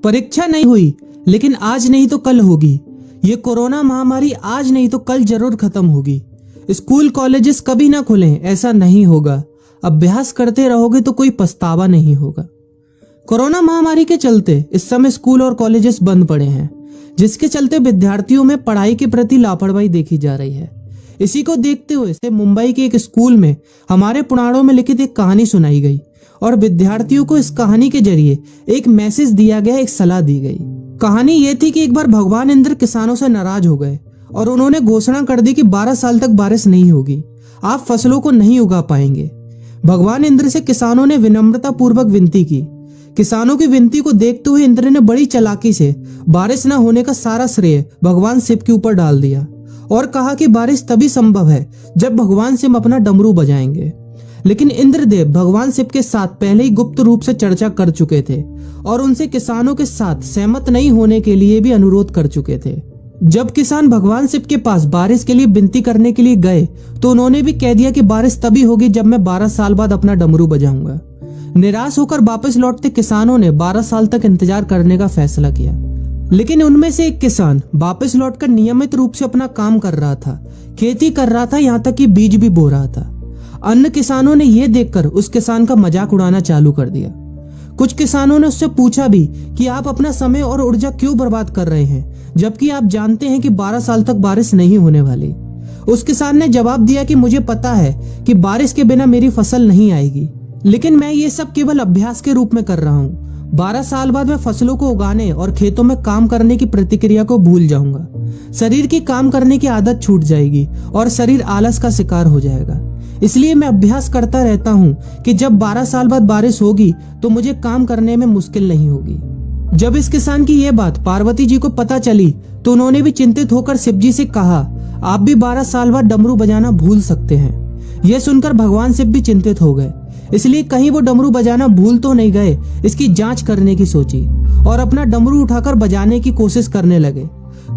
परीक्षा नहीं हुई, लेकिन आज नहीं तो कल होगी। ये कोरोना महामारी आज नहीं तो कल जरूर खत्म होगी। स्कूल कॉलेजेस कभी ना खुलें, ऐसा नहीं होगा। अभ्यास करते रहोगे तो कोई पछतावा नहीं होगा। कोरोना महामारी के चलते इस समय स्कूल और कॉलेजेस बंद पड़े हैं, जिसके चलते विद्यार्थियों में पढ़ाई के प्रति लापरवाही देखी जा रही है। इसी को देखते हुए मुंबई के एक स्कूल में हमारे पुराणों में लिखित एक कहानी सुनाई गई और विद्यार्थियों को इस कहानी के जरिए एक मैसेज दिया गया, एक सलाह दी गई। कहानी ये थी कि एक बार भगवान इंद्र किसानों से नाराज हो गए और उन्होंने घोषणा कर दी कि 12 साल तक बारिश नहीं होगी, आप फसलों को नहीं उगा पाएंगे। भगवान इंद्र से किसानों ने विनम्रता पूर्वक विनती की। किसानों की विनती को देखते हुए इंद्र ने बड़ी चालाकी से बारिश न होने का सारा श्रेय भगवान शिव के ऊपर डाल दिया और कहा कि बारिश तभी संभव है जब भगवान शिव अपना डमरू बजाएंगे। लेकिन इंद्रदेव भगवान शिव के साथ पहले ही गुप्त रूप से चर्चा कर चुके थे और उनसे किसानों के साथ सहमत नहीं होने के लिए भी अनुरोध कर चुके थे। जब किसान भगवान शिव के पास बारिश के लिए विनती करने के लिए गए तो उन्होंने भी कह दिया कि बारिश तभी होगी जब मैं 12 साल बाद अपना डमरू बजाऊंगा। निराश होकर वापस लौटते किसानों ने 12 साल तक इंतजार करने का फैसला किया। लेकिन उनमें से एक किसान वापस लौटकर नियमित रूप से अपना काम कर रहा था, खेती कर रहा था, यहाँ तक कि बीज भी बो रहा था। अन्य किसानों ने यह देखकर उस किसान का मजाक उड़ाना चालू कर दिया। कुछ किसानों ने उससे पूछा भी कि आप अपना समय और ऊर्जा क्यों बर्बाद कर रहे हैं, जबकि आप जानते हैं कि 12 साल तक बारिश नहीं होने वाली। उस किसान ने जवाब दिया कि मुझे पता है कि बारिश के बिना मेरी फसल नहीं आएगी, लेकिन मैं ये सब केवल अभ्यास के रूप में कर रहा हूँ। 12 साल बाद मैं फसलों को उगाने और खेतों में काम करने की प्रतिक्रिया को भूल जाऊंगा। शरीर की काम करने की आदत छूट जाएगी और शरीर आलस का शिकार हो जाएगा। इसलिए मैं अभ्यास करता रहता हूँ कि जब 12 साल बाद बारिश होगी तो मुझे काम करने में मुश्किल नहीं होगी। जब इस किसान की यह बात पार्वती जी को पता चली तो उन्होंने भी चिंतित होकर शिव जी से कहा, आप भी 12 साल बाद डमरू बजाना भूल सकते हैं। यह सुनकर भगवान शिव भी चिंतित हो गए, इसलिए कहीं वो डमरू बजाना भूल तो नहीं गए, इसकी जांच करने की सोची और अपना डमरू उठाकर बजाने की कोशिश करने लगे।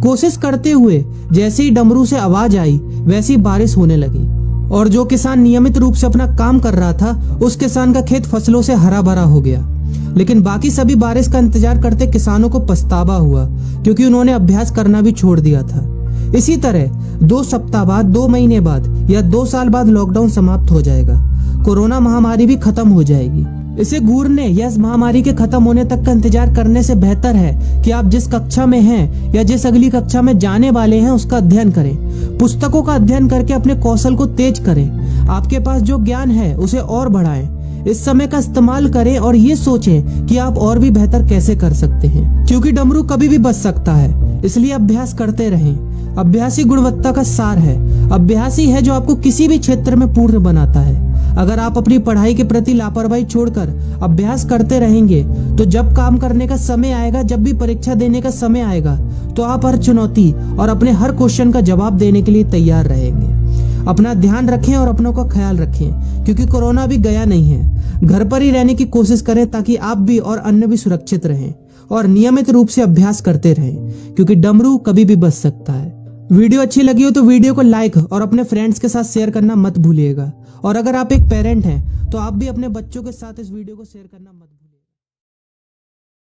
कोशिश करते हुए जैसे ही डमरू से आवाज आई वैसी बारिश होने लगी और जो किसान नियमित रूप से अपना काम कर रहा था उस किसान का खेत फसलों से हरा भरा हो गया। लेकिन बाकी सभी बारिश का इंतजार करते किसानों को पछतावा हुआ, क्योंकि उन्होंने अभ्यास करना भी छोड़ दिया था। इसी तरह 2 सप्ताह बाद, 2 महीने बाद या 2 साल बाद लॉकडाउन समाप्त हो जाएगा। कोरोना महामारी भी खत्म हो जाएगी। इसे घूरने या इस महामारी के खत्म होने तक का इंतजार करने से बेहतर है कि आप जिस कक्षा में हैं या जिस अगली कक्षा में जाने वाले हैं उसका अध्ययन करें। पुस्तकों का अध्ययन करके अपने कौशल को तेज करें। आपके पास जो ज्ञान है उसे और बढ़ाएं। इस समय का इस्तेमाल करें और ये सोचें कि आप और भी बेहतर कैसे कर सकते हैं, क्योंकि डमरू कभी भी बच सकता है। इसलिए अभ्यास करते रहें। अभ्यास ही गुणवत्ता का सार है। अभ्यास ही है जो आपको किसी भी क्षेत्र में पूर्ण बनाता है। अगर आप अपनी पढ़ाई के प्रति लापरवाही छोड़कर अभ्यास करते रहेंगे तो जब काम करने का समय आएगा, जब भी परीक्षा देने का समय आएगा, तो आप हर चुनौती और अपने हर क्वेश्चन का जवाब देने के लिए तैयार रहेंगे। अपना ध्यान रखें और अपनों का ख्याल रखें, क्योंकि कोरोना भी गया नहीं है। घर पर ही रहने की कोशिश करें ताकि आप भी और अन्य भी सुरक्षित रहें और नियमित रूप से अभ्यास करते रहें, क्योंकि डमरू कभी भी बच सकता है। वीडियो अच्छी लगी हो तो वीडियो को लाइक और अपने फ्रेंड्स के साथ शेयर करना मत भूलिएगा। और अगर आप एक पेरेंट हैं तो आप भी अपने बच्चों के साथ इस वीडियो को शेयर करना मत भूलिएगा।